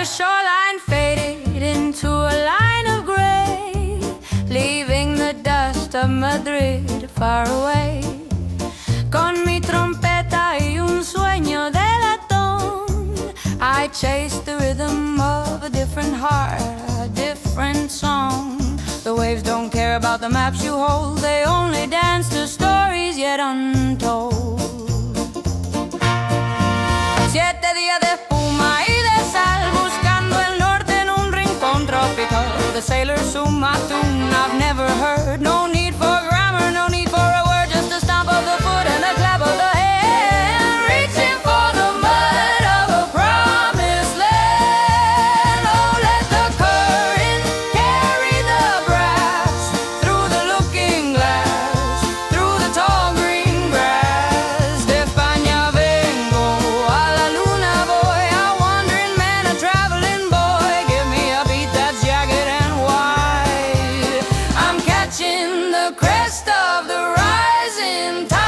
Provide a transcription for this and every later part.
The shoreline faded into a line of gray, leaving the dust of Madrid far away. Con mi trompeta y un sueño de latón, I chased the rhythm of a different heart, a different song. The waves don't care about the maps you hold, they only dance to stories yet untold. 7 días de espuma y de sal, buscando el norte en un rincón tropical. The sailors sum my tune I've never heard. No need for grammar, no need for a word, just a stomp of the foot and a clap of the hand, reaching for the mud of a promised land. Oh, let the current carry the brass through the looking glass, through the tall green grass. De España vengo, a la luna voy, a wandering man, a traveling boy. Give me a beat that's jagged and wide. I'm catching the crest of the rising tide.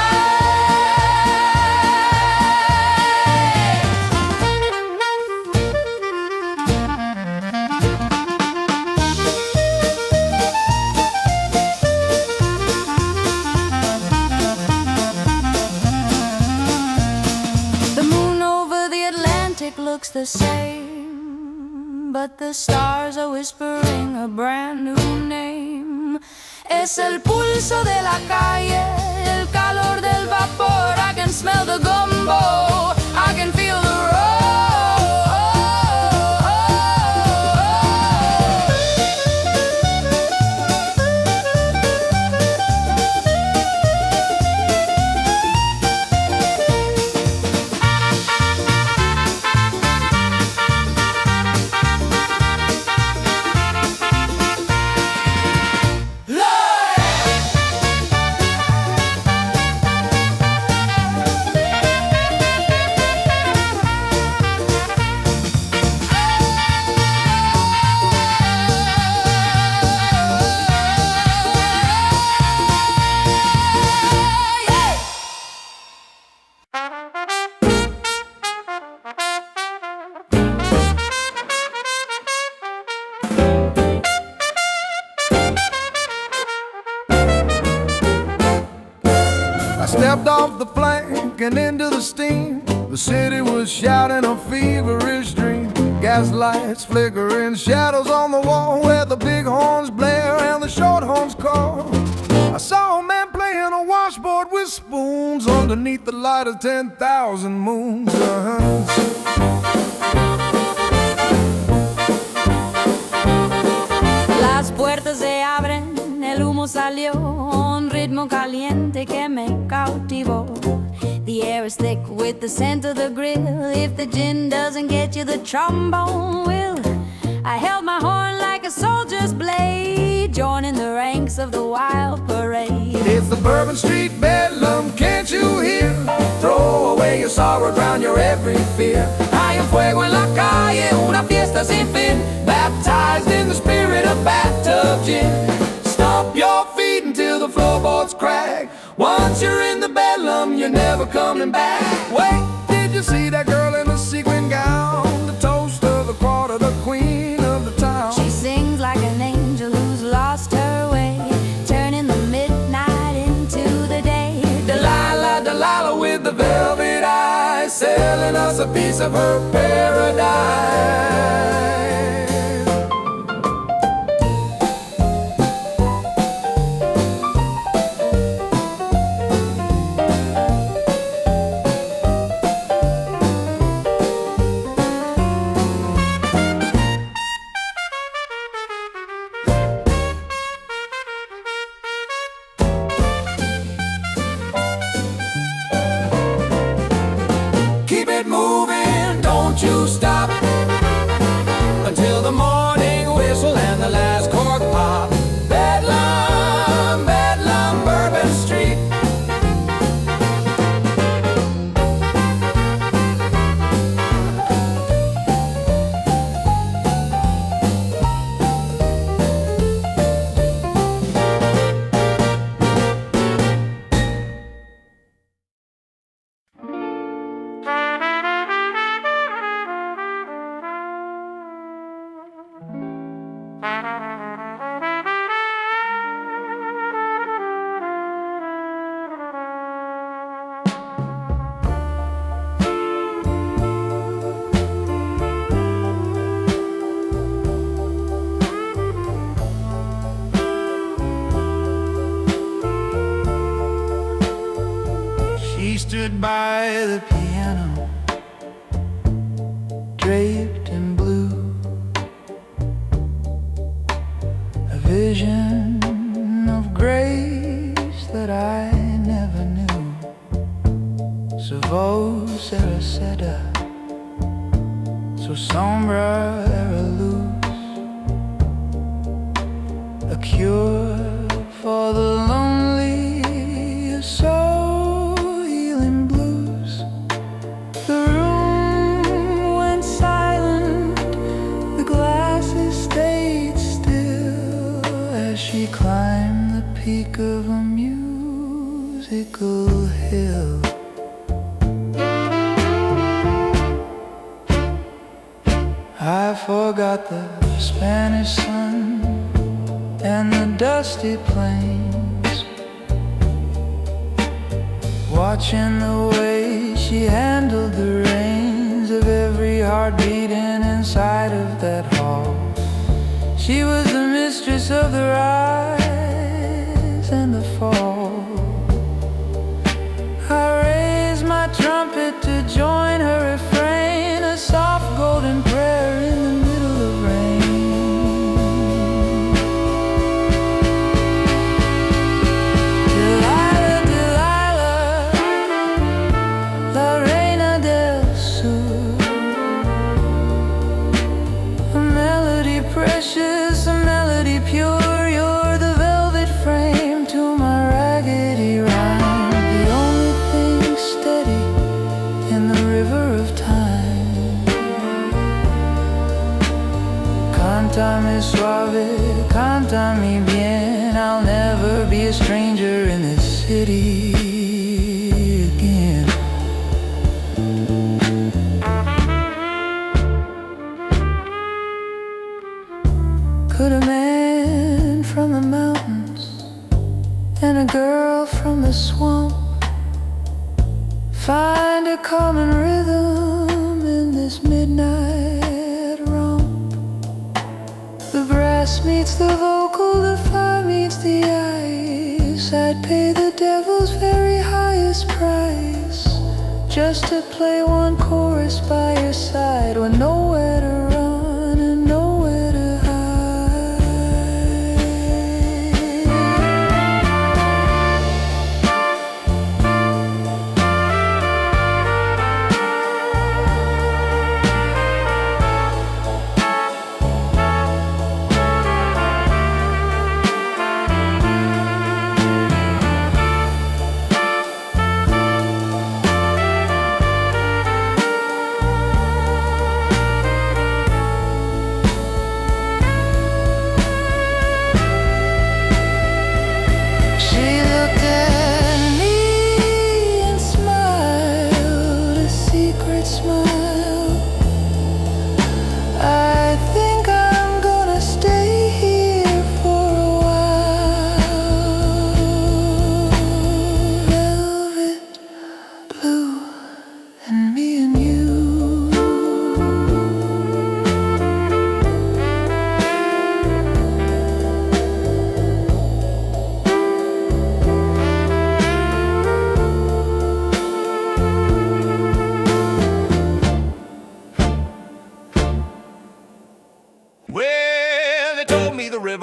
The moon over the Atlantic looks the same, but the stars are whispering a brand new name. Es el pulso de la calle, el calor del vapor. I can smell the gumbo, I can feel the road. I stepped off the plank and into the steam. The city was shouting a feverish dream. Gas lights flickering, shadows on the wall where the big horns blare and the short horns call. I saw a man playing a washboard with spoons underneath the light of 10,000 moons. Las puertas se abren, el humo salió, un ritmo caliente que me cautivó. The air is thick with the scent of the grill. If the gin doesn't get you, the trombone will. I held my horn like a soldier's blade, joining the ranks of the wild parade. It's the Bourbon Street Bedlam, can't you hear? Throw away your sorrow, drown your every fear. Hay un fuego en la calle, una fiesta sin fin, baptized in the spirit of bathtub gin. Stomp your feet until the floorboards crack. Once you're in the Bedlam, you're never coming back. Wait, did you see that girl in the sequin gown? The toast of the quarter, the queen of the town. She sings like an angel who's lost her way, turning the midnight into the day. Delilah, Delilah with the velvet eyes, selling us a piece of her paradise. Keep it moving, don't you stop. stood by the piano, draped in blue, a vision of grace that I never knew. So vos Saraseta, so sombra era luz, a cure for the lonely, soul healing blues. The room went silent, the glasses stayed still as she climbed the peak of a musical hill. I forgot the Spanish sun and the dusty plains, watching the way she handled the reins of every heart beating inside of that hall. She was the mistress of the rise and the fall. I raised my trumpet to join her refrain, a soft golden prayer in the middle of rain. Delilah, Delilah, la reina del sur, a melody precious, a melody pure. You're the velvet frame to my raggedy rhyme, the only thing steady in the river of time. Cántame suave, cántame bien, I'll never be a stranger in this city again. Could a man from the mountains and a girl from the swamp find a common rhythm in this midnight romp? The brass meets the vocal, the fire meets the ice. I'd pay the devil's very highest price just to play one chorus by your side with nowhere to run and nowhere to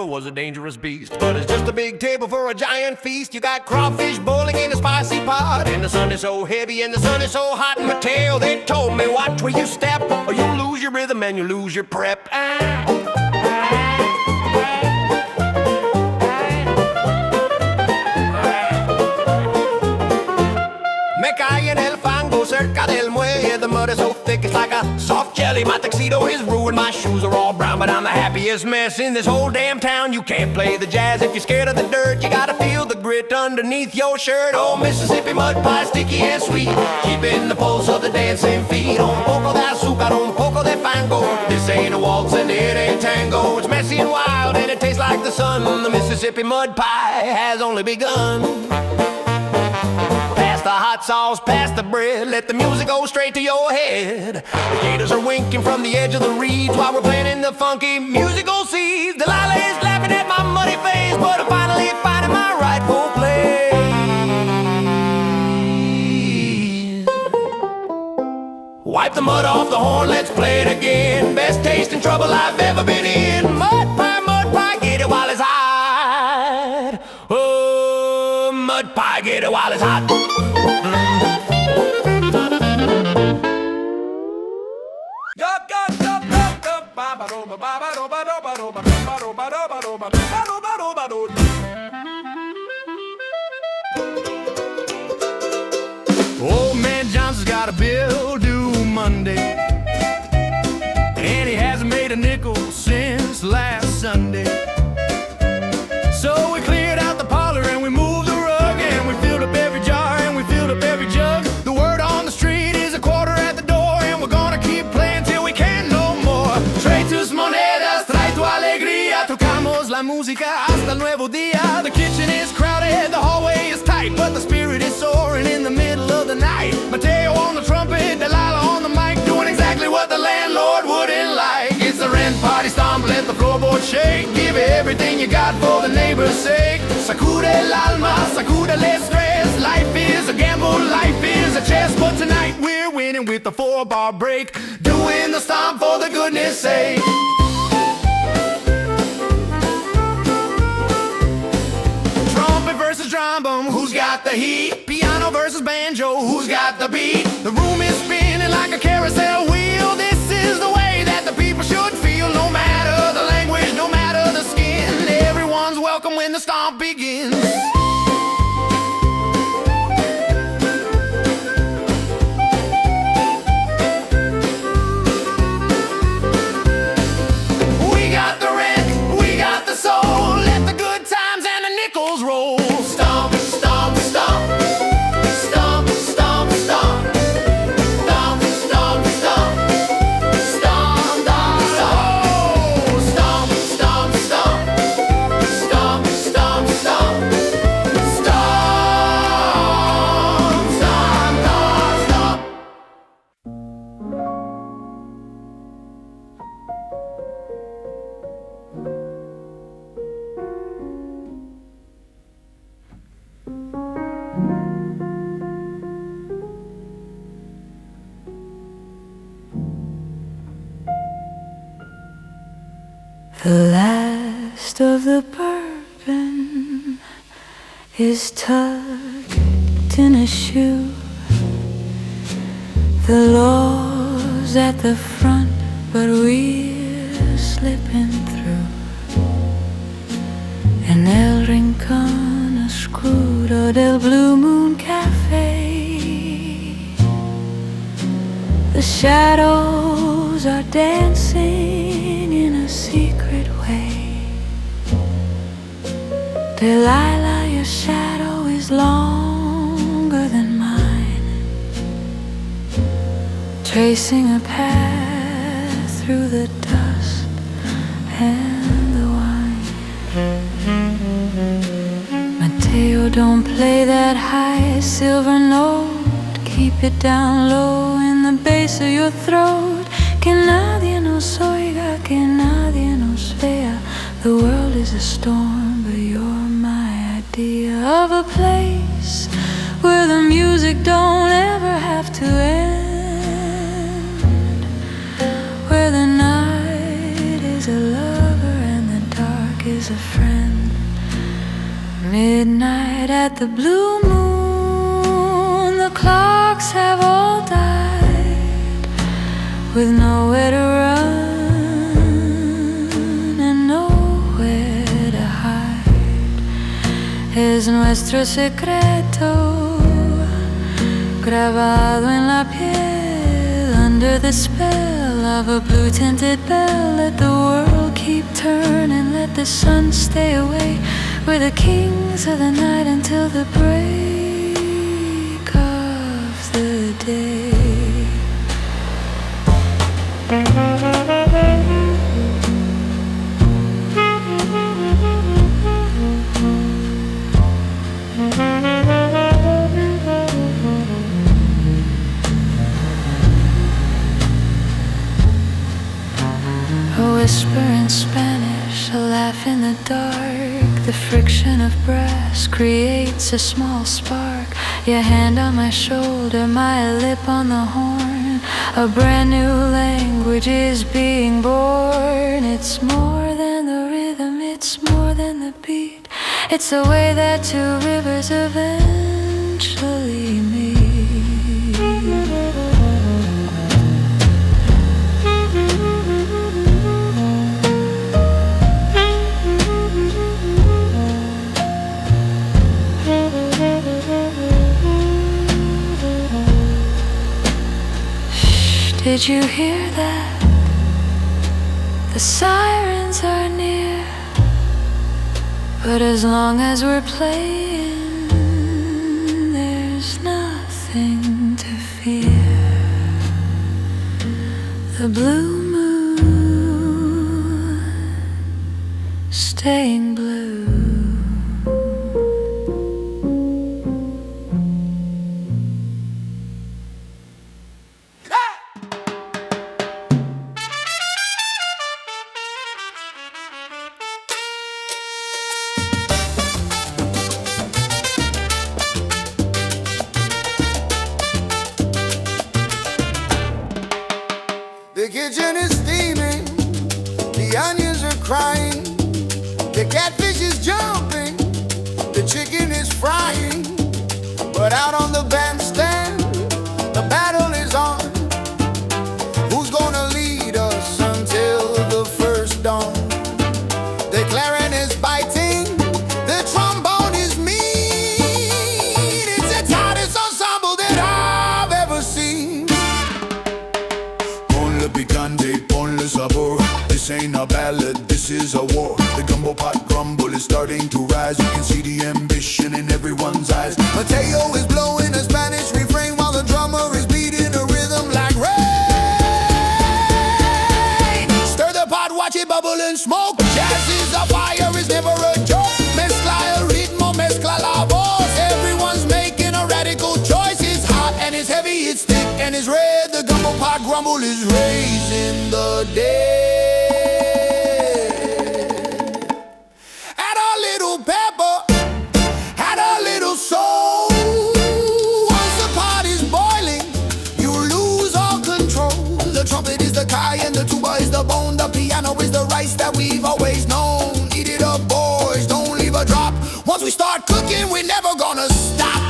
was a dangerous beast, but it's just a big table for a giant feast. You got crawfish boiling in a spicy pot, and the sun is so heavy and the sun is so hot. And Mateo, they told me, watch where you step, or you'll lose your rhythm and you lose your prep. Me cae en el fango cerca del muelle. The mud is so thick it's like a soft jelly. My tuxedo is ruined, my shoes are all brown, but I'm the happiest mess in this whole damn town. You can't play the jazz if you're scared of the dirt. You gotta feel the grit underneath your shirt. Oh, Mississippi mud pie, sticky and sweet, keeping the pulse of the dancing feet. Un poco de azúcar, un poco de fango. This ain't a waltz and it ain't tango. It's messy and wild and it tastes like the sun. The Mississippi mud pie has only begun. Pass the hot sauce, pass the bread, let the music go straight to your head. The gators are winking from the edge of the reeds while we're planting the funky musical seeds. Delilah is laughing at my muddy face, but I'm finally finding my rightful place. Wipe the mud off the horn, let's play it again. Best tasting trouble I've ever been in. Mud pie, get it while it's hot. Oh, mud pie, get it while it's hot. Old man Johnson's got a bill due Monday, and he hasn't made a nickel since last Sunday. So we cleared out the parlor and we moved the rug, and we filled up every jar and we filled up every jug. The word on the street is a quarter at the door, and we're gonna keep playing till we can't no more. Trae tus monedas, trae tu alegría. Tocamos la música hasta el nuevo día. The kitchen is crowded, the hallway is tight, but the spirit is soaring in the middle of the night. Mateo on the trumpet, Delilah on the mic, doing exactly what the landlord wouldn't like. It's the rent party stomp, let the floorboard shake. Give everything you got for the neighbor's sake. Sacude el alma, sacude el estrés. Life is a gamble, life is a chess, but tonight we're winning with the 4-bar break. Doing the stomp for the goodness sake. Trumpet versus trombone, who's got the heat? Piano versus banjo, who's got the beat? The room is spinning like a carousel wheel. This is the way that the people should feel. No matter the language, no matter the skin, everyone's welcome when the stomp begins. We got the rent, we got the soul. Let the good times and the nickels roll. Stomp, stomp, stomp. Stomp, stomp, stomp. Stomp, stomp, stomp. Stomp, stomp, stomp. Oh, stomp, stomp, stomp. Stomp, stomp, stomp. Stomp, stomp, stomp, stomp. The last of the bourbon is tucked in a shoe. The law's at the front, but we're slipping through. En el rincón oscuro del Blue Moon Cafe, the shadows are dancing in a secret way. Delilah, your shadow is longer than mine, tracing a path through the dust and the wine. Mateo, don't play that high silver note. Keep it down low in the base of your throat. Que nadie nos oiga, que nadie nos vea. The world is a storm, but you're my idea of a place where the music don't ever have to end, where the night is a lover and the dark is a friend. Midnight at the Blue Moon, the clocks have all died, with nowhere to run and nowhere to hide. Es nuestro secreto, grabado en la piel, under the spell of a blue-tinted bell. Let the world keep turning, let the sun stay away. We're the kings of the night until the break of the day. A whisper in Spanish, a laugh in the dark. The friction of brass creates a small spark. Your hand on my shoulder, my lip on the horn. A brand new language is being born. It's more than the rhythm, it's more than the beat. It's the way that two rivers eventually meet. Did you hear that? The sirens are near. But as long as we're playing, there's nothing to fear. The blue moon staying blue. The kitchen is steaming, the onions are crying, the catfish is jumping, the chicken is frying. But out on the bandstand, the battle is on. Who's gonna lead us until the first dawn? The clarinet is biting, the trombone is mean. It's the tightest ensemble that I've ever seen. Picante, ponle sabor. This ain't a ballad, this is a war. The Gumbo Pot Grumble is starting to rise. You can see the ambition in everyone's eyes. Mateo is blowing a Spanish refrain while the drummer is beating a rhythm like rain. Stir the pot, watch it bubble and smoke. Jazz is a fire, it's never a joke. Mezcla el ritmo, mezcla la voz. Everyone's making a radical choice. It's hot and it's heavy, it's thick and it's red. The Gumbo Pot Grumble is raising the dead. Add a little pepper, add a little soul. Once the pot is boiling, you lose all control. The trumpet is the cayenne, the tuba is the bone, the piano is the rice that we've always known. Eat it up, boys, don't leave a drop. Once we start cooking, we're never gonna stop.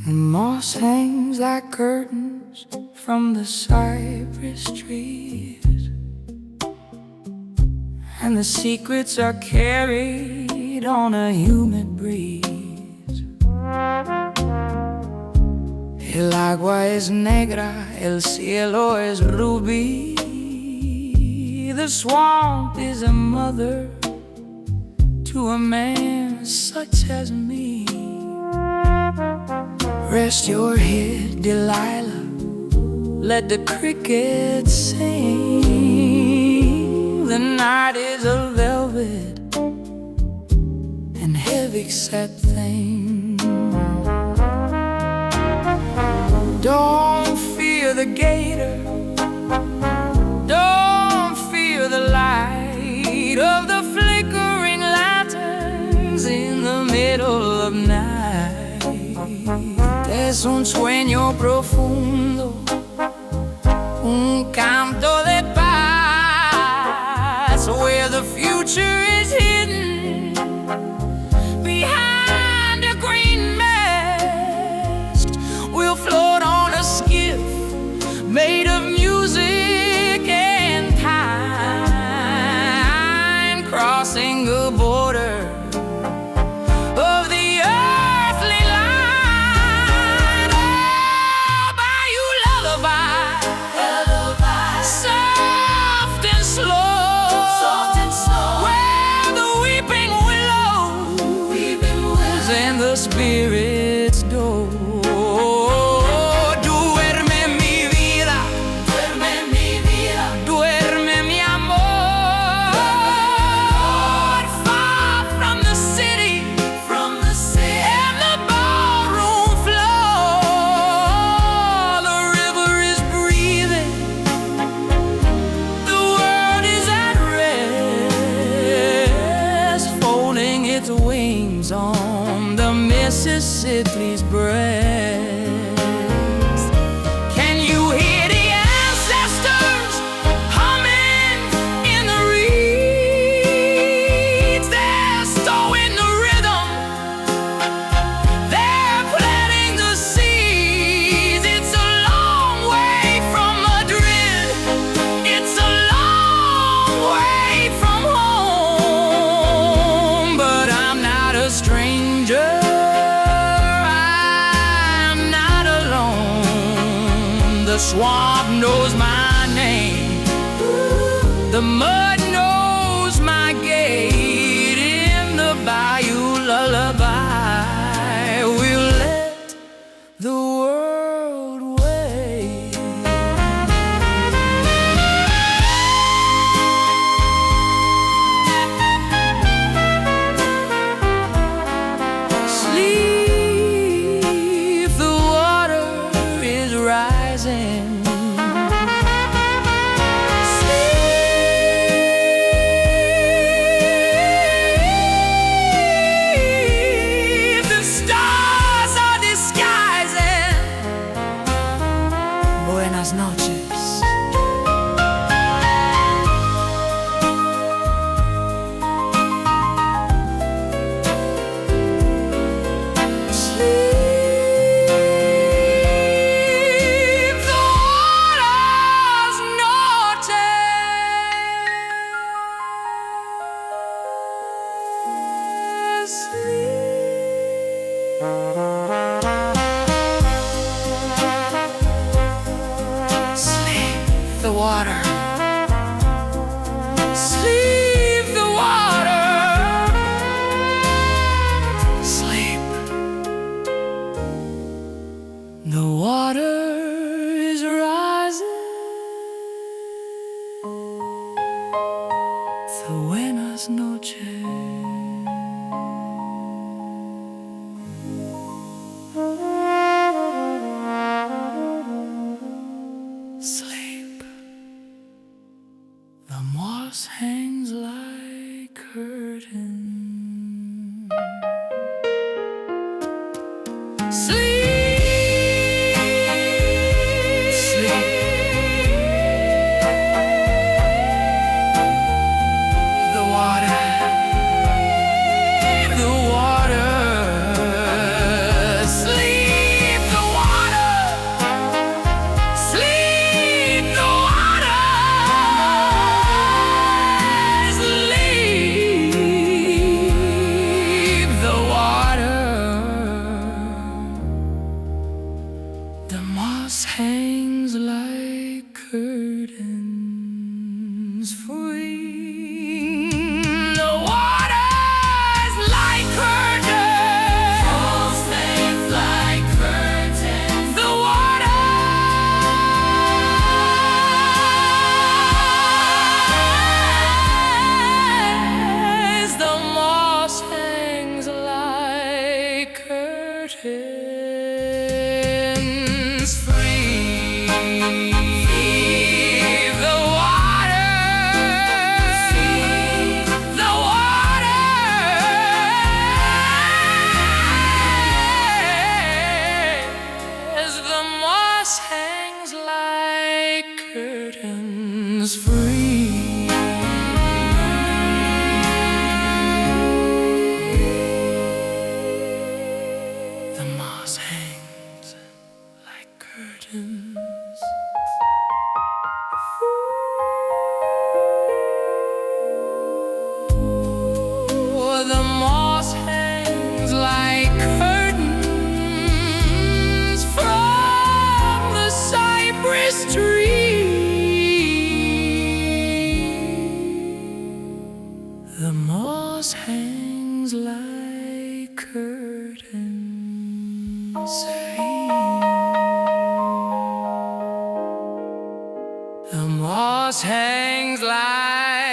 Moss hangs like curtains from the cypress trees, and the secrets are carried on a humid breeze. El agua es negra, el cielo es rubí. The swamp is a mother to a man such as me. Rest your head, Delilah, let the crickets sing. The night is a velvet and heavy set thing. Don't fear the gator, don't fear the light of the flickering lanterns in the middle of night. Es un sueño profundo, un canto de paz, where the future is hidden behind a green mist. We'll float on a skiff made of music and time, crossing the border of the earthly line. Oh, Bayou Lullaby, soft and slow, where the weeping willows and the spirits go. On the Mississippi's breast. Can you hear the ancestors humming in the reeds? They're stowing the rhythm, they're planting the seeds. It's a long way from Madrid, it's a long way from home, but I'm not a stranger, I'm not alone. The swamp knows my name, the mud knows my gate. In the Bayou Lullaby, we'll let the world wait. Sleep, the water is rising. Sleep, the stars are disguising. Buenas noches. Sleep, the waters noches. Sleep, the water. Sleep, the water. Sleep. The water is rising. So buenas noches. Sleep. The moss hangs like curtain. Sleep. Sleep. The water. The water. Sleep, the water. Sleep, the water. Sleep, the water. The moss hangs like curtains free. The water's like curtains. Falls things like curtains. The water free. The moss hangs like curtains. The moss hangs like curtains from the cypress tree. The moss hangs like curtains. The moss hangs like curtains.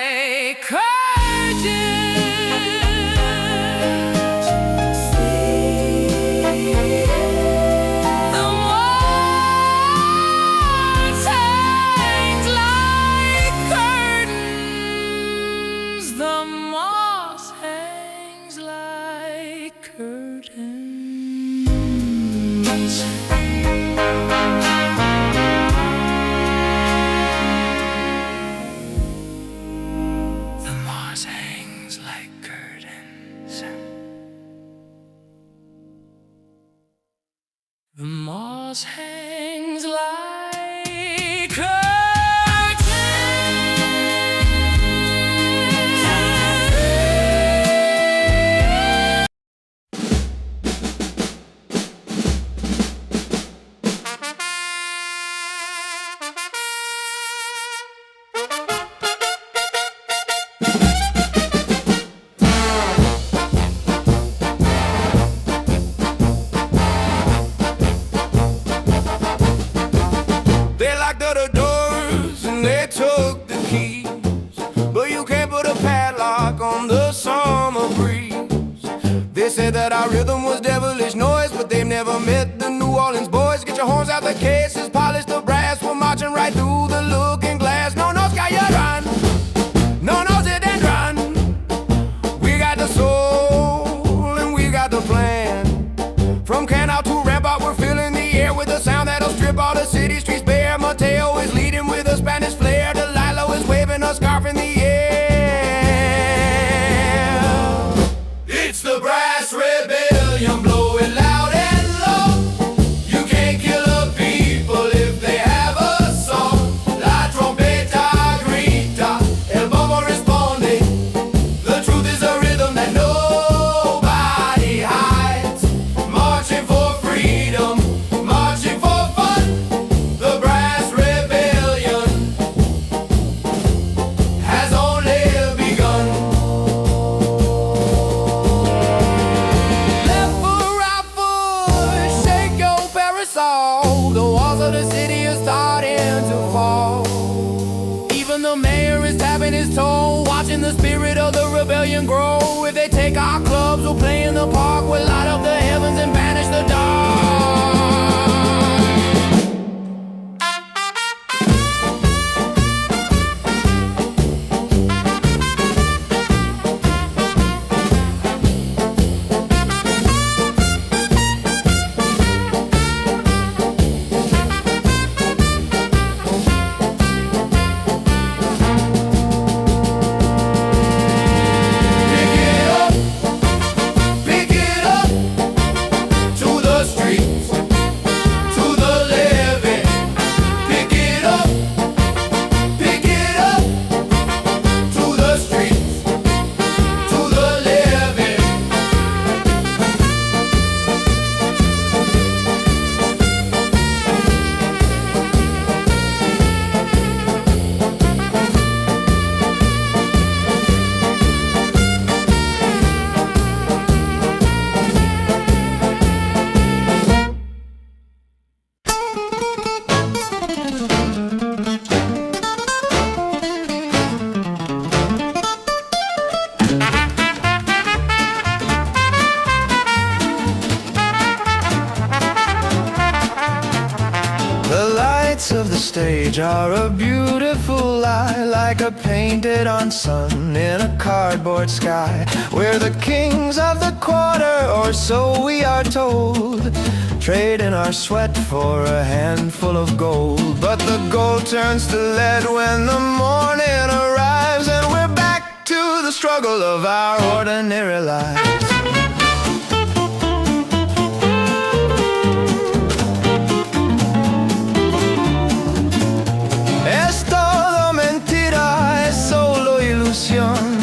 The moss hangs like that our rhythm was devilish noise, but they've never met the New Orleans boys. Get your horns out the cases, polish the brass. We're marching right through the looking glass. No, no, sky, you run. No, no, sit and run. We got the soul and we got the plan. From Canal to Rampart, we're filling the air with a sound that'll strip all the city streets bare. Mateo is leading with a Spanish flair. Delilah is waving a scarf in the air. It's the brass rebellion, blow it loud and low. You can't kill a people if they have a song. La trompeta grita, el bombo responde. The truth is a rhythm that nobody hides. Marching for freedom, marching for fun. The brass rebellion has only begun. The walls of the city are starting to fall. Even the mayor is tapping his toe, watching the spirit of the rebellion grow. If they take our clubs, we'll play in the park. We'll light up the heavens and banish the dark. Of the stage are a beautiful lie, like a painted-on sun in a cardboard sky. We're the kings of the quarter, or so we are told, trading our sweat for a handful of gold. But the gold turns to lead when the morning arrives, and we're back to the struggle of our ordinary lives.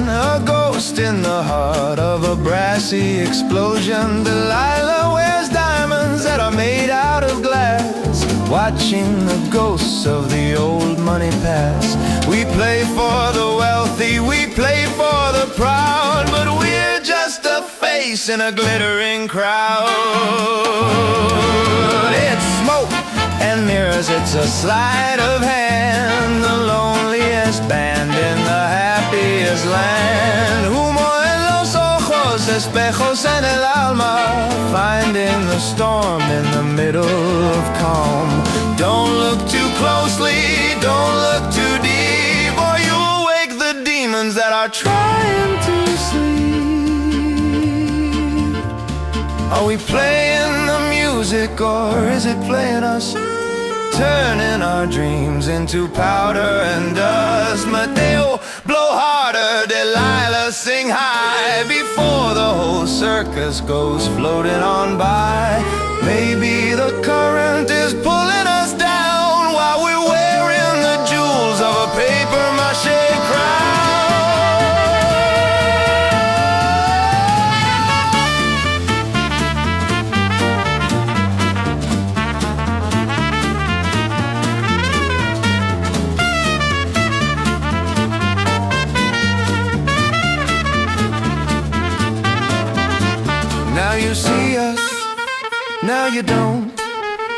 A ghost in the heart of a brassy explosion. Delilah wears diamonds that are made out of glass, watching the ghosts of the old money pass. We play for the wealthy, we play for the proud, but we're just a face in a glittering crowd. It's smoke and mirrors, it's a sleight of hand, the loneliest band in the happiest land. Humo en los ojos, espejos en el alma, finding the storm in the middle of calm. Don't look too closely, don't look too deep, or you'll wake the demons that are trying to sleep. Are we playing the music, or is it playing us? Turning our dreams into powder and dust. Mateo, blow harder, Delilah, sing high, before the whole circus goes floating on by. Maybe the current is pulling us down while we're wearing the jewels of a paper-mache crown. Now you see us, now you don't.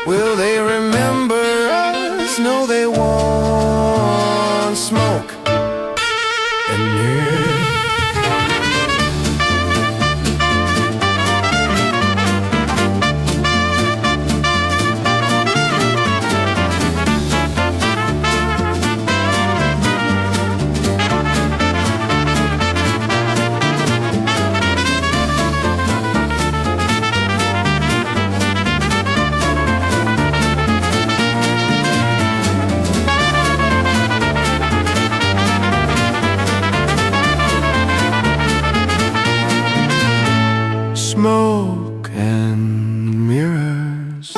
Will they remember us? No, they won't. Smoke and mirrors. Smoke and mirrors.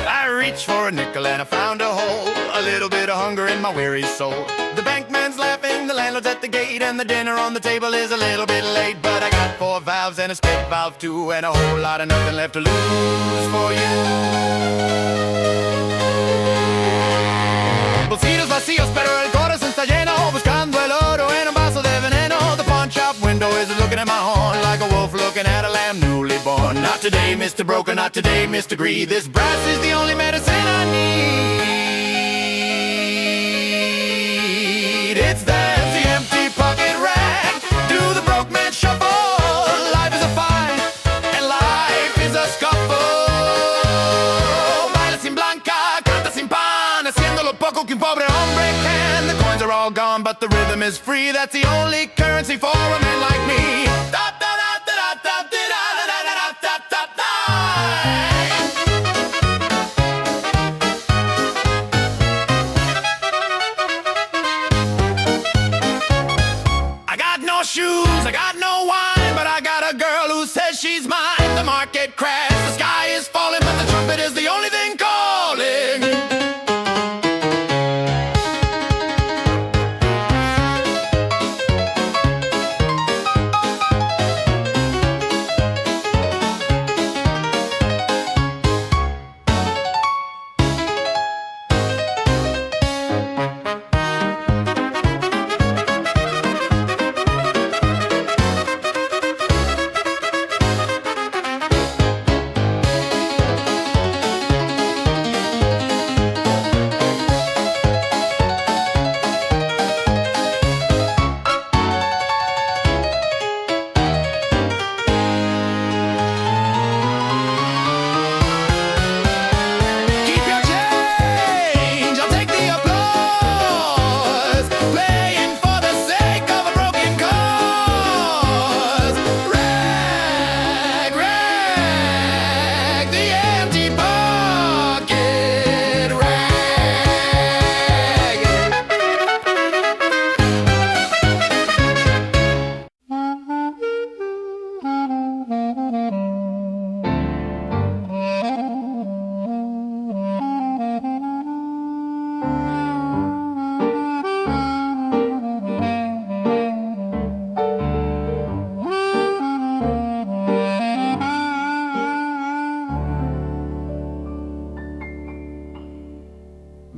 I reached for a nickel and I found a hole, a little bit of hunger in my weary soul. The bankman's laughing, the landlord's at the gate, and the dinner on the table is a little bit late. But I got 4 valves and a spit valve too, and a whole lot of nothing left to lose for you. Bolsillos vacíos, pero el corazón está lleno, buscando el oro en un vaso de veneno. The pawn shop window is looking at my horn like a wolf looking at a lamb newly born. Not today, Mr. Broker, not today, Mr. Greed. This brass is the only medicine I need. It's that's the empty pocket rag. Do the broke man shuffle? Life is a fight, and life is a scuffle. Baila sin blanca, canta sin pan, haciendo lo poco que un pobre hombre can. The coins are all gone, but the rhythm is free. That's the only currency for a man like me. Da, da, da, da, da, da, da, da, da, da, da, da, da. I got no shoes, I got no wine, but I got a girl who says she's mine. The market crashed, the sky is falling, but the trumpet is the only thing calling.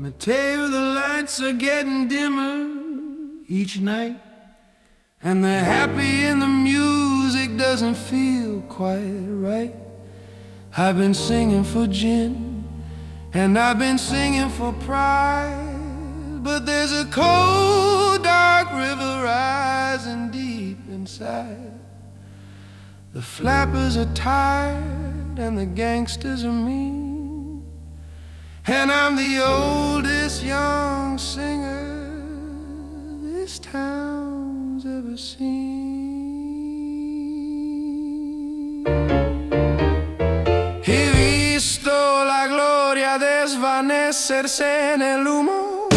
Mateo, the lights are getting dimmer each night, and the happy in the music doesn't feel quite right. I've been singing for gin, and I've been singing for pride, but there's a cold, dark river rising deep inside. The flappers are tired and the gangsters are mean, and I'm the oldest young singer this town's ever seen. He visto la gloria desvanecerse en el humo,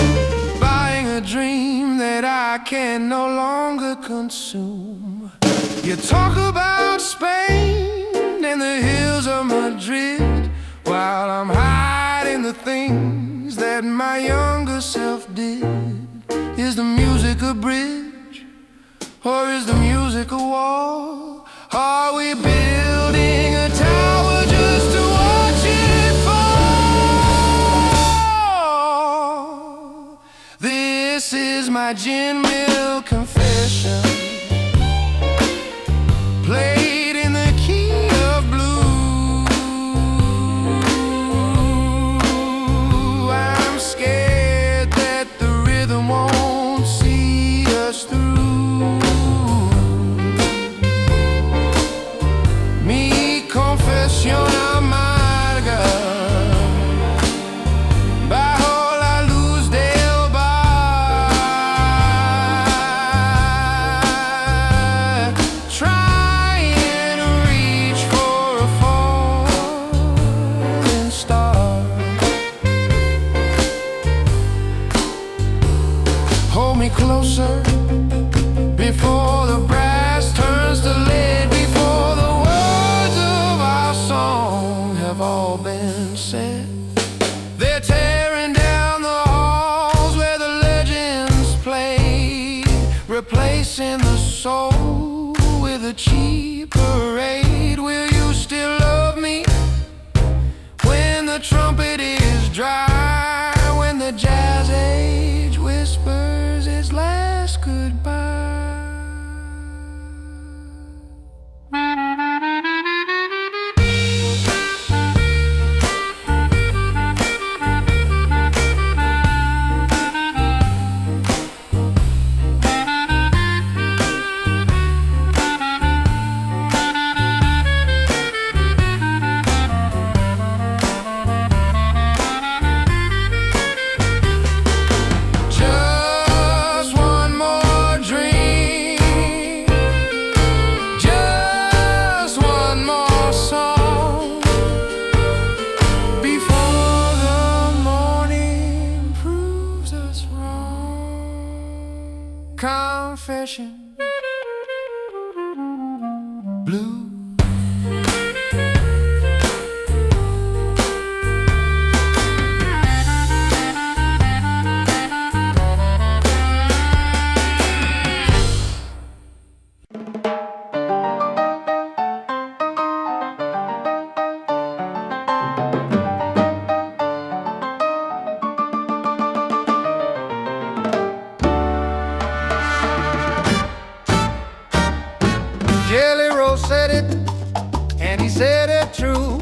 buying a dream that I can no longer consume. You talk about Spain and the hills of Madrid, while I'm hiding the things that my younger self did. Is the music a bridge, or is the music a wall? Are we building a tower just to watch it fall? This is my gin mill confession, played in the key of blue. I'm scared that the rhythm won't see us through. Mi confesión amarga bajo la luz del bar, trying to reach for a falling star. Hold me closer before the brass turns to lead, before the words of our song have all been said. They're tearing down the halls where the legends played, replacing the soul with a cheap parade. Will you still love me when the trumpet is dry, when the jazz age whispers its last goodbye? Just one more dream, just one more song, before the morning proves us wrong. Confession, blue. Jelly Roll said it, and he said it true.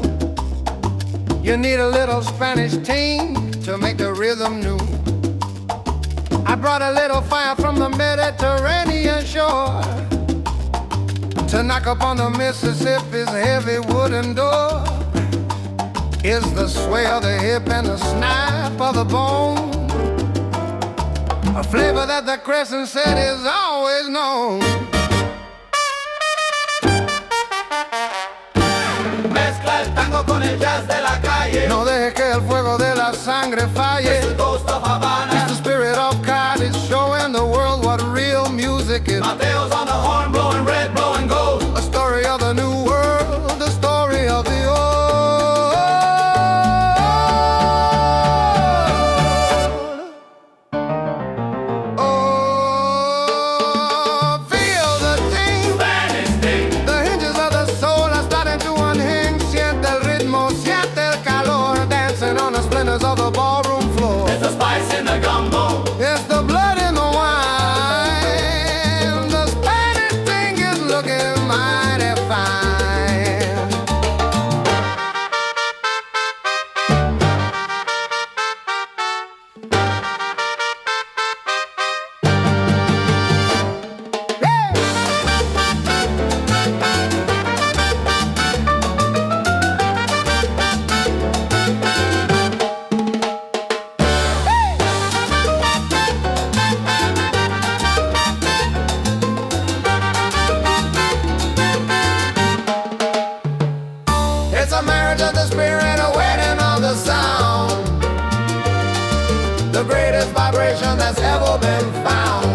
You need a little Spanish Tinge to make the rhythm new. I brought a little fire from the Mediterranean shore to knock upon the Mississippi's heavy wooden door. Is the sway of the hip and the snap of the bone, a flavor that the Crescent said is always known. Mezcla el tango con el jazz de la calle. No dejes que el fuego de la sangre falle. It's the ghost of Havana. It's the spirit of Cadiz, showing the world what real music is. Mateo's on the horn, blowing red, blowing gold. A story of the new world, the story of the old. Oh, feel the ting. Spanish Tinge. The hinges of the soul are starting to unhinge. Siente el ritmo, siente el calor, dancing on the splendors of the ballroom floor. It's the been found.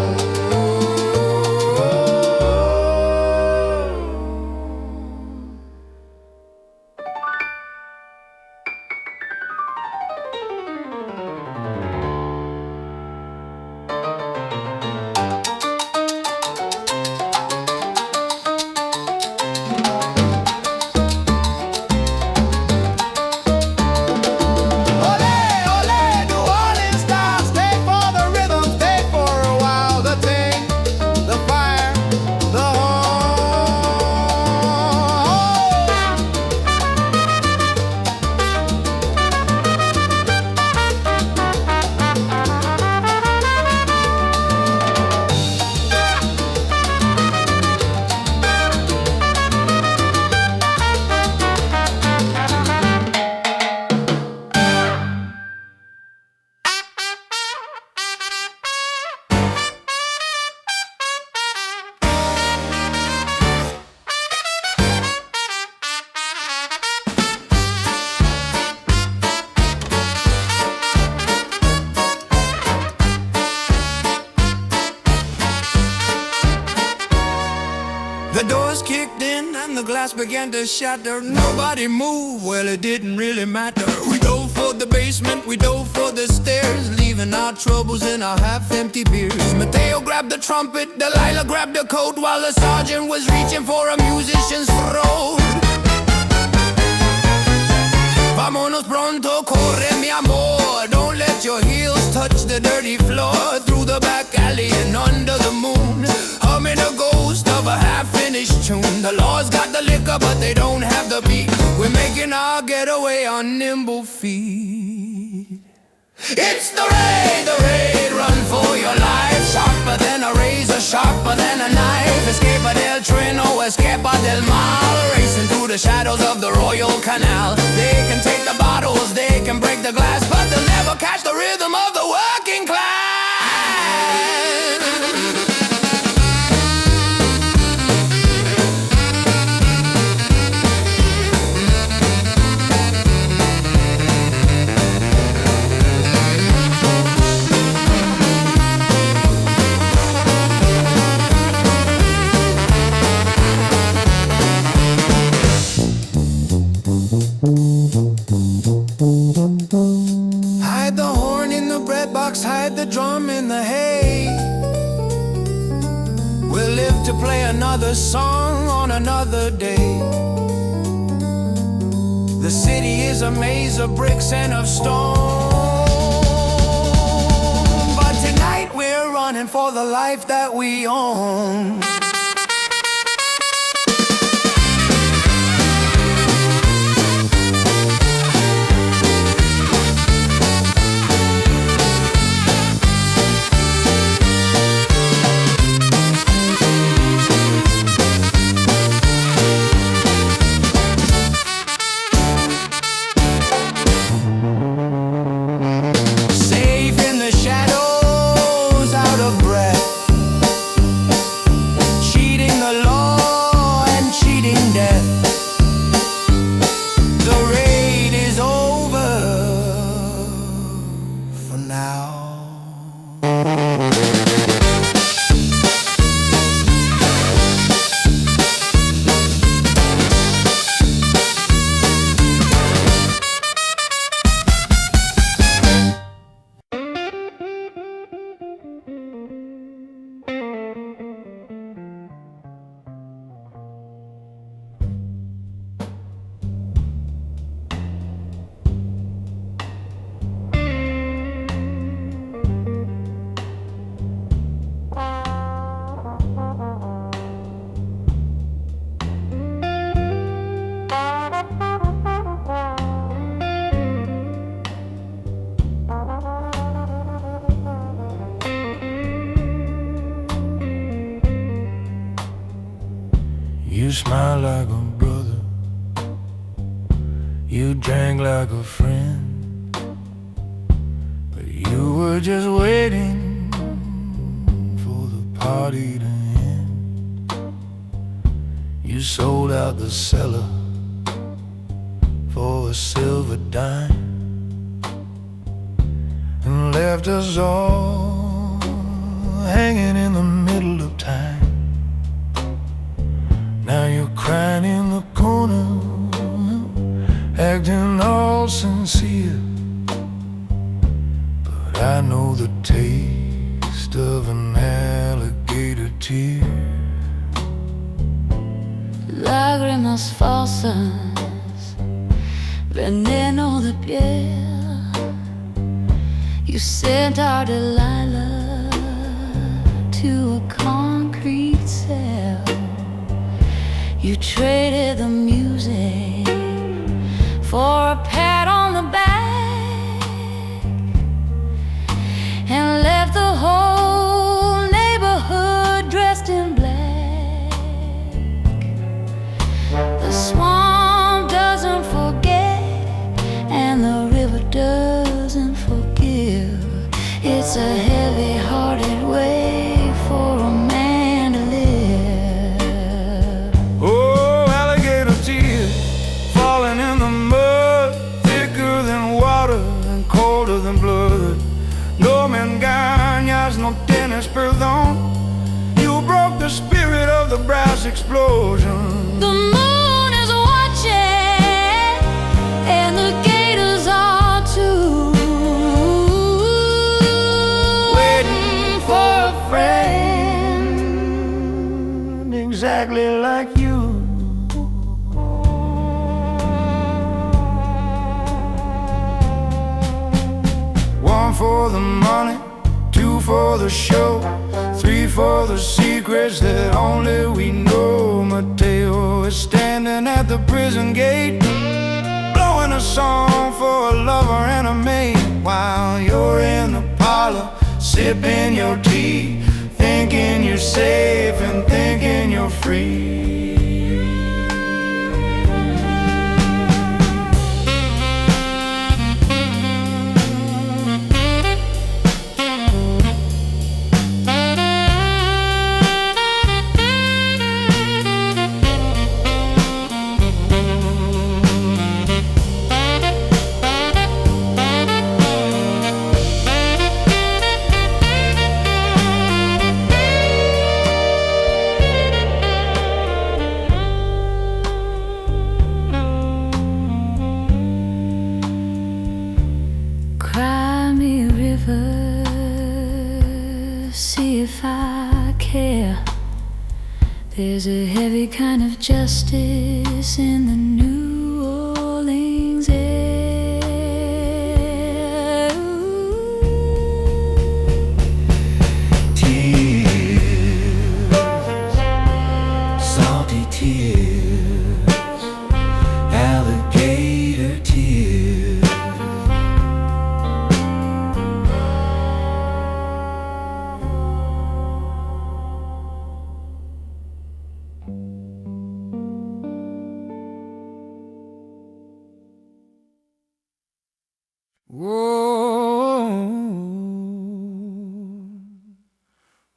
The doors kicked in and the glass began to shatter. Nobody moved, well it didn't really matter. We dove for the basement, we dove for the stairs, leaving our troubles in our half-empty beers. Mateo grabbed the trumpet, Delilah grabbed the coat, while the sergeant was reaching for a musician's throat. Vámonos pronto, corre mi amor. Don't let your heels touch the dirty floor. Through the back alley and under the moon, humming a ghost of a half-finished tune. The law's got the liquor but they don't have the beat. We're making our getaway on nimble feet. It's the raid, run for your life. Sharper than a razor, sharper than a knife. Escape del treno, escapa del mal. Racing through the shadows of the Royal Canal. They can take the bottles, they can break the glass, but they'll never catch the rhythm of the working class. Hide the horn in the bread box, hide the drum in the hay. We'll live to play another song on another day. The city is a maze of bricks and of stone, but tonight we're running for the life that we own. You smile like a brother, you drank like a friend, but you were just waiting for the party to end. You sold out the cellar for a silver dime and left us all hanging in the middle of time. Now you're crying in the corner, acting all sincere. But I know the taste of an alligator tear. Lágrimas falsas, veneno de piel. You sent our Delilah to a concrete cell. You traded the music for a pat on the back and left the whole neighborhood dressed in black. The swamp doesn't forget and the river doesn't forgive. It's a heavy-hearted way for a man to live. Oh, alligator tears falling in the mud, thicker than water and colder than blood. No me engañas, no tienes perdón. You broke the spirit of the brass explosion. The moon is watching and the gators are too, Waiting for a friend exactly like you. One for the money, two for the show, three for the secrets that only we know. Mateo is standing at the prison gate, blowing a song for a lover and a mate, while you're in the parlor sipping your tea, thinking you're safe and thinking you're free. cry me a river, see if I care. There's a heavy kind of justice in the New Orleans air. Tears, salty tears, alligator tears. Whoa,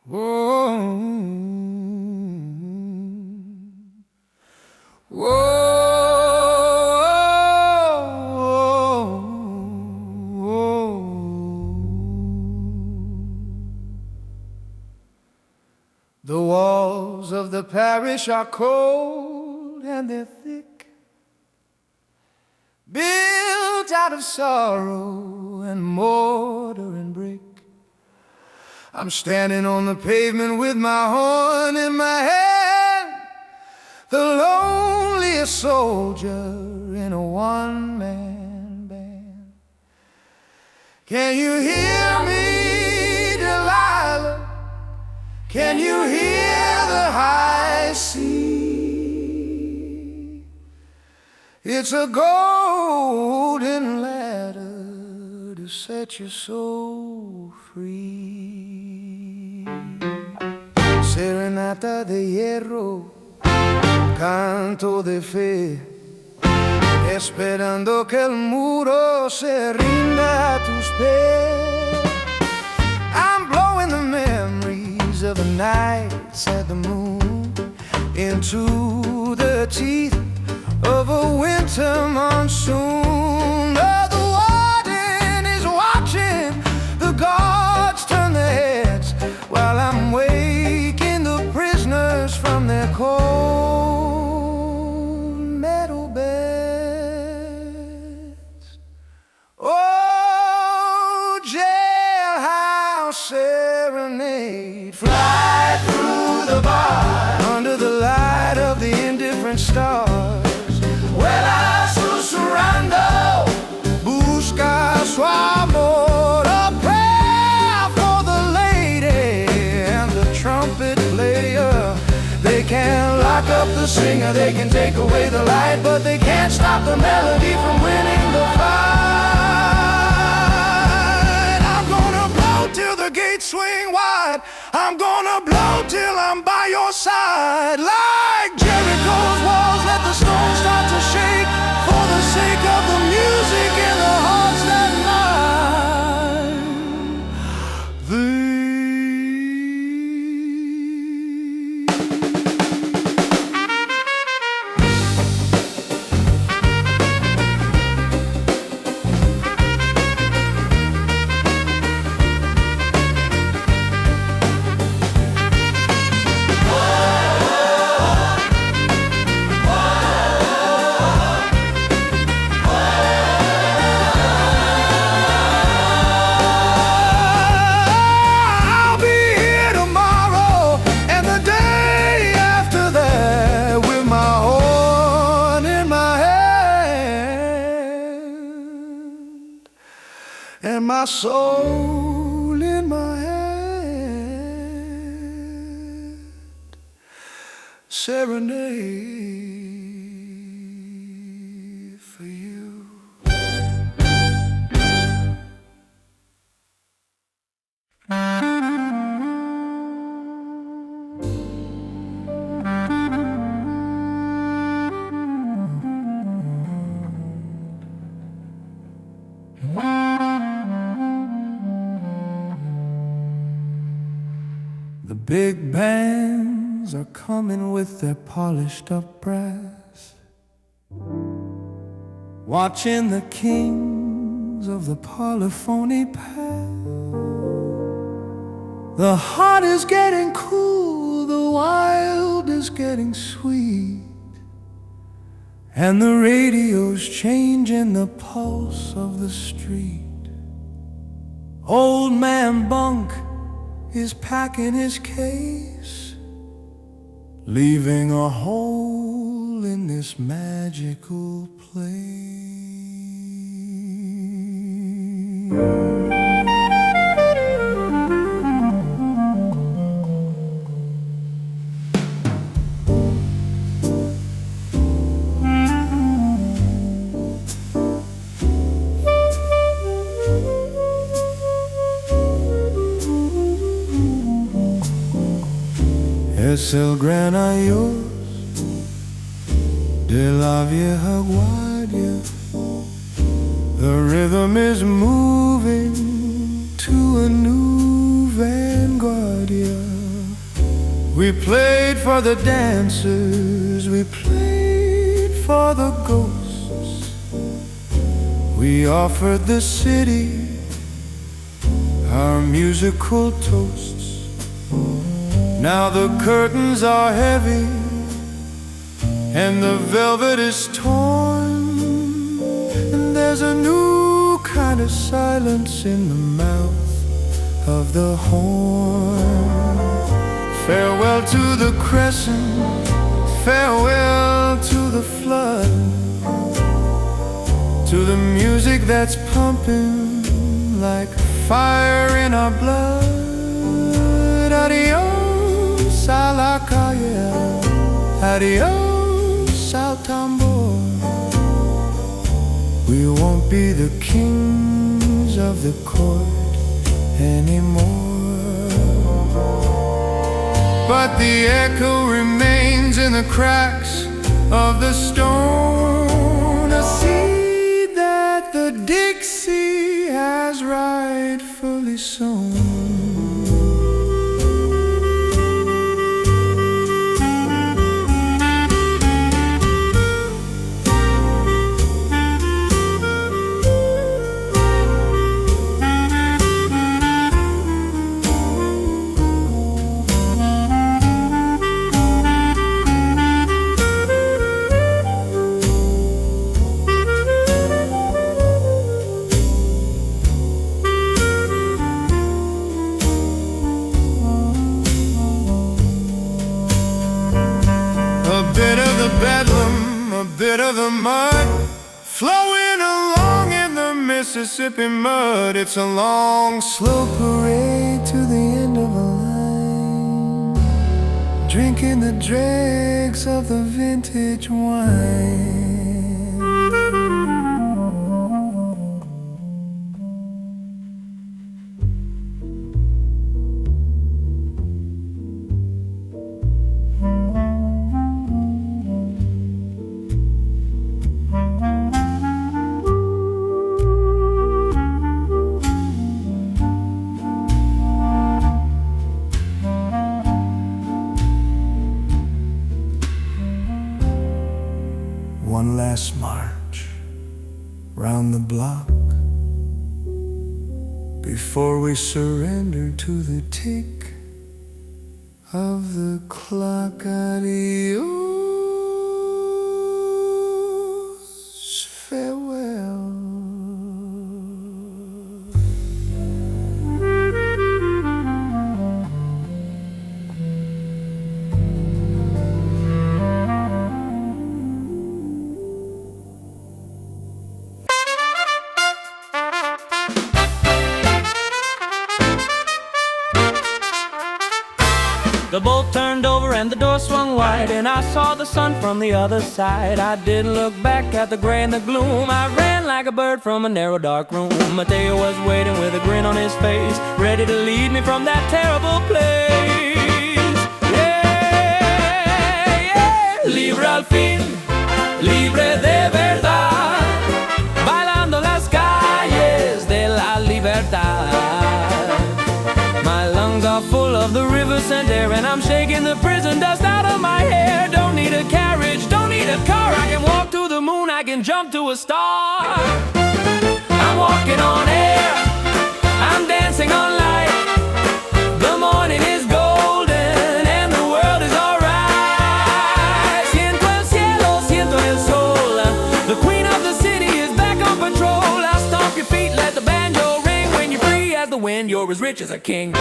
whoa, whoa. The walls of the parish are cold and they're thick, built out of sorrow and mortar and brick. I'm standing on the pavement with my horn in my hand, the loneliest soldier in a one-man band. Can you hear me, Delilah? Can you hear the high sea? It's a golden ladder to set your soul free. Serenata de hierro, canto de fe, esperando que el muro se rinda a tus pies. I'm blowing the memories of the nights at the moon into the teeth of a winter monsoon. Oh, the warden is watching the guards turn their heads while Serenade. Fly through the bar under the light of the indifferent stars. Vuela susurrando, busca su amor. A prayer for the lady and the trumpet player. They can lock up the singer, they can take away the light, but they can't stop the melody from winning the fight. I'm gonna blow till the gates swing wide. I'm gonna blow till I'm by your side. Like Jericho's walls, let the stones start to shake, for the sake of the music in the hearts that mine. My soul in my hand, serenade for you. The big bands are coming with their polished up brass, watching the kings of the polyphony pass. The heart is getting cool, the wild is getting sweet, and the radio's changing the pulse of the street. Old man Bunk is packing his case, leaving a hole in this magical place. Es el Gran Adiós de la vieja guardia. The rhythm is moving to a new vanguardia. We played for the dancers, we played for the ghosts. We offered the city our musical toasts. Now the curtains are heavy and the velvet is torn, and there's a new kind of silence in the mouth of the horn. Farewell to the crescent, farewell to the flood, to the music that's pumping like fire in our blood. Adiós a la calle, adiós al tambor. We won't be the kings of the court anymore, but the echo remains in the cracks of the stone, a seed that the Dixie has rightfully sown. the mud, flowing along in the Mississippi mud. It's a long, slow parade to the end of a line, drinking the dregs of the vintage wine. One last march round the block before we surrender to the tick of the clock. Adios, farewell. The boat turned over and the door swung wide, and I saw the sun from the other side. I didn't look back at the gray and the gloom. I ran like a bird from a narrow dark room. Mateo was waiting with a grin on his face, ready to lead me from that terrible place. Yeah, yeah. Libre al fin, libre de verdad, bailando las calles de la libertad. My lungs are full of the river scent air, and I'm shaking the prison dust out of my hair. Don't need a carriage, don't need a car. I can walk to the moon, I can jump to a star. I'm walking on air, I'm dancing on light. The morning is golden and the world is alright. Siento el cielo, siento el sol. The queen of the city is back on patrol. I'll stomp your feet, let the banjo ring. When you're free as the wind, you're as rich as a king.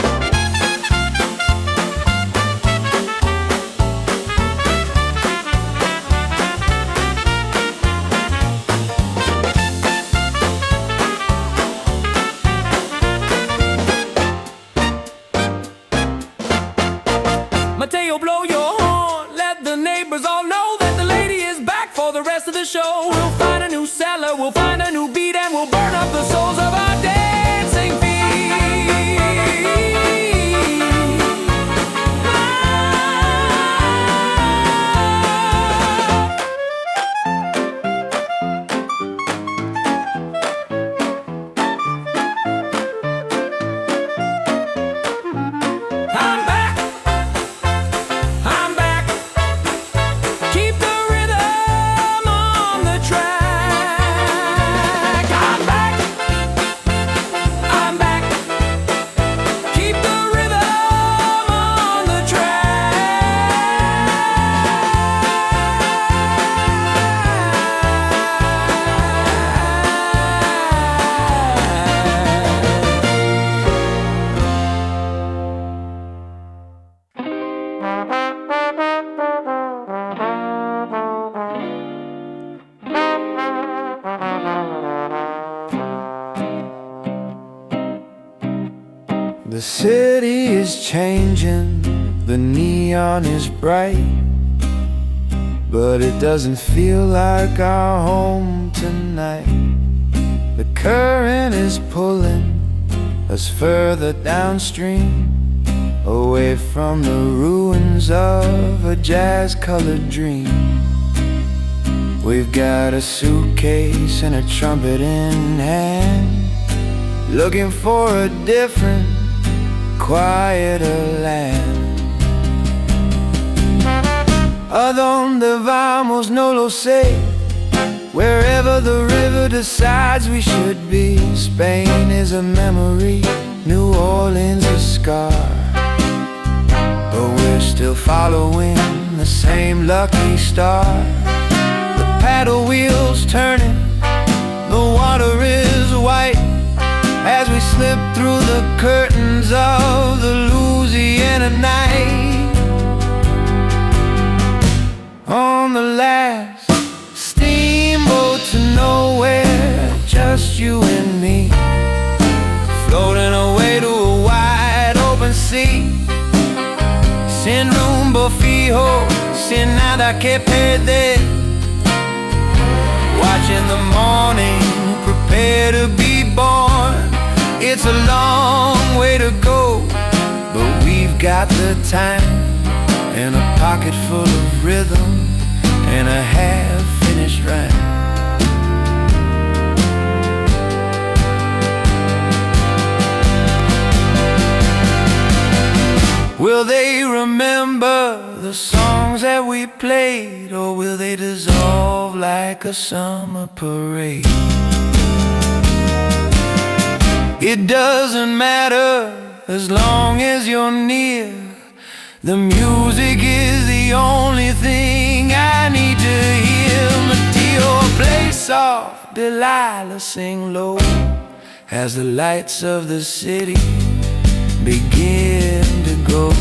Mateo, blow your horn, let the neighbors all know that the lady is back for the rest of the show. We'll find a new cellar, we'll find a new beat, and we'll burn up the souls of our dancing feet. The city is changing, the neon is bright, but it doesn't feel like our home tonight. The current is pulling us further downstream, away from the ruins of a jazz-colored dream. We've got a suitcase and a trumpet in hand, looking for a different, quieter land. ¿A dónde vamos? No lo sé. Wherever the river decides we should be. Spain is a memory, New Orleans a scar, but we're still following the same lucky star. The paddle wheels turning, the water is white, as we slip through the curtains of the Louisiana night. On the last steam and me, floating away to a wide open sea. Sin rumbo fijo, sin nada que perder. Watching the morning prepare to be born. It's a long way to go, but we've got the time and a pocket full of rhythm and a half-finished rhyme. Will they remember the songs that we played, or will they dissolve like a summer parade? It doesn't matter as long as you're near. The music is the only thing I need to hear. Mateo, play soft, Delilah, sing low, as the lights of the city begin to go.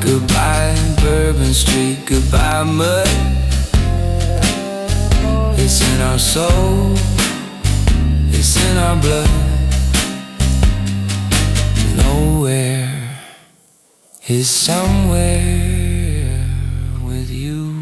Goodbye, Bourbon Street, goodbye, mud. It's in our soul, it's in our blood. Nowhere is somewhere with you.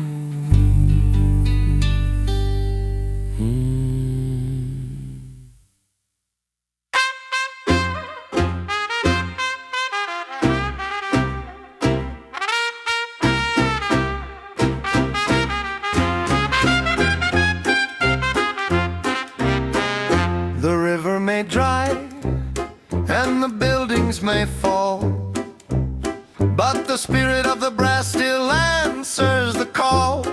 The river may dry and the buildings may fall, but the spirit of the brass still answers the call.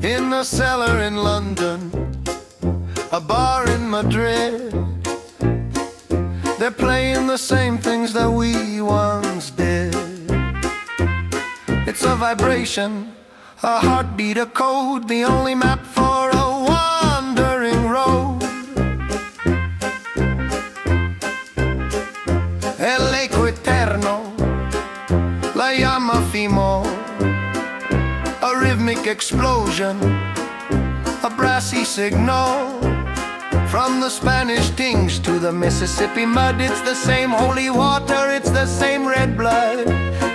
In a cellar in London, a bar in Madrid, they're playing the same things that we once did. It's a vibration, a heartbeat, a code, the only map for a wandering road. El eco eterno, la llama fimo, a rhythmic explosion, a brassy signal. From the Spanish Tinge to the Mississippi mud, it's the same holy water, it's the same red blood.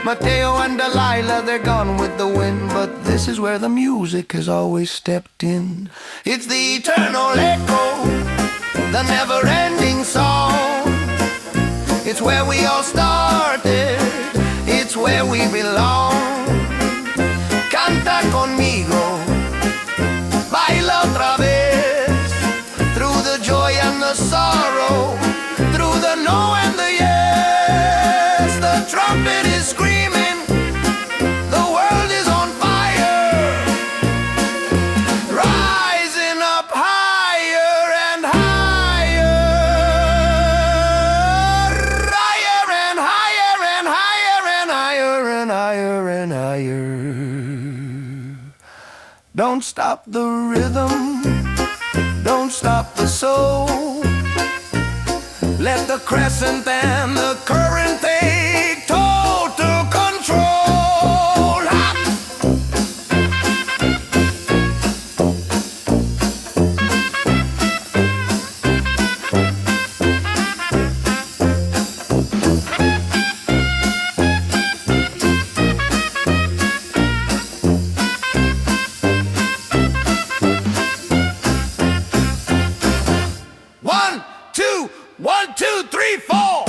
Mateo and Delilah, they're gone with the wind, but this is where the music has always stepped in. It's the eternal echo, the never-ending song. It's where we all started, it's where we belong. Canta conmigo, baila otra vez, through the joy and the sorrow, through the no and the yes. The trumpet is screaming, the world is on fire, rising up higher and higher, higher and higher and higher and higher and higher and higher. Don't stop the rhythm, don't stop the soul. Let the crescent and the current take total control. Ha! One, two, 3, 4.